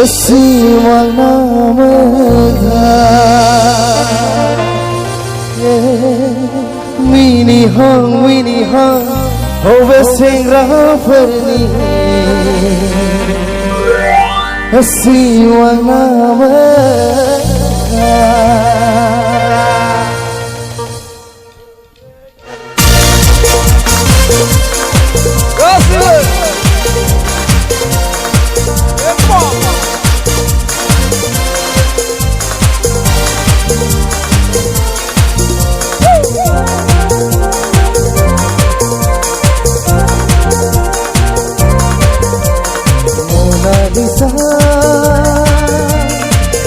Esiwana mega Mini hong Ove sengra ferni Esiwana mega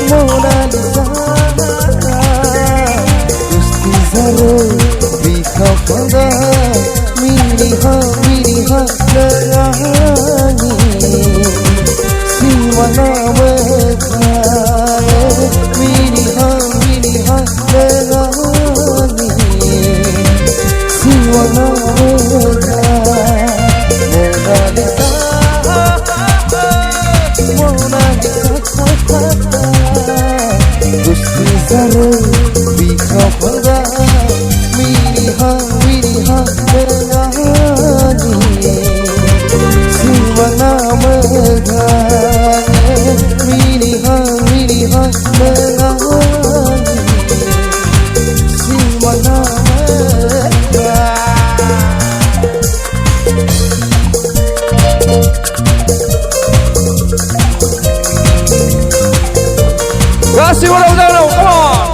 Mona Lisa Gusti zaro bika pada mini ha nangani siwana mega mini ha nangani siwana mega Mona Lisa Gusti zaro bika pada mini ha nangani siwana mega mini ha nangani siwana mega Kasih walau dalam, come on.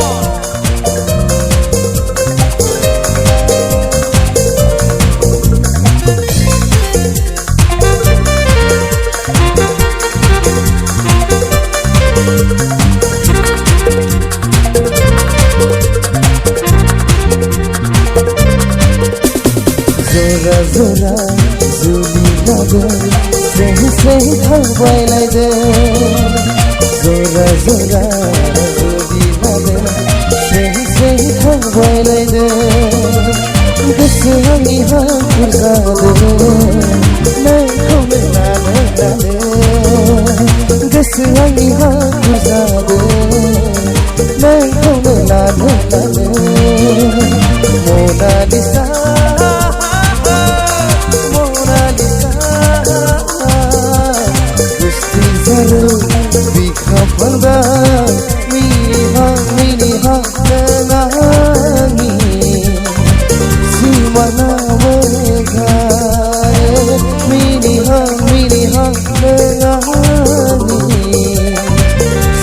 Zora zora zuli lage, sehi thabai lage. Zora zora zuli lage, sehi thabai lage. Desi hangi han kurzade, nahi khome lale. Desi hangi han kurzade, nahi khome lale. Mona Lisa. Bika pada mini ha nangani siwana mega mini ha nangani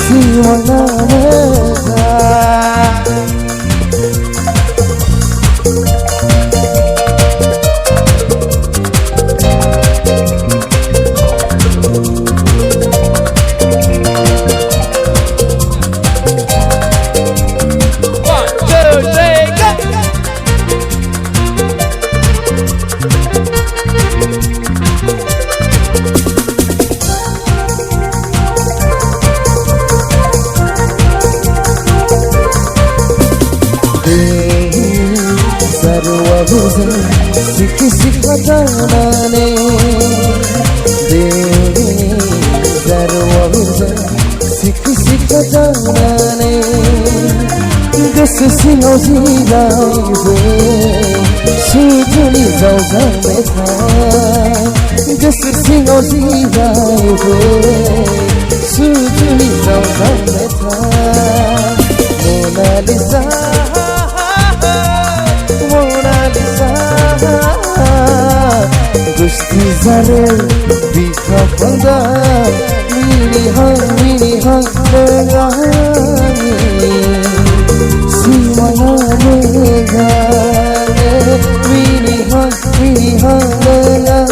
siwana mega Sikhi sikhatanane Devi zarwa virza Sikhi sikhatanane Desi sino zidaive Sujuni zauza metha Desi sino zidaive Sujuni zauza metha Mona Lisa Gusti zaro bika pada mini ha nangani siwana mega mini ha nangani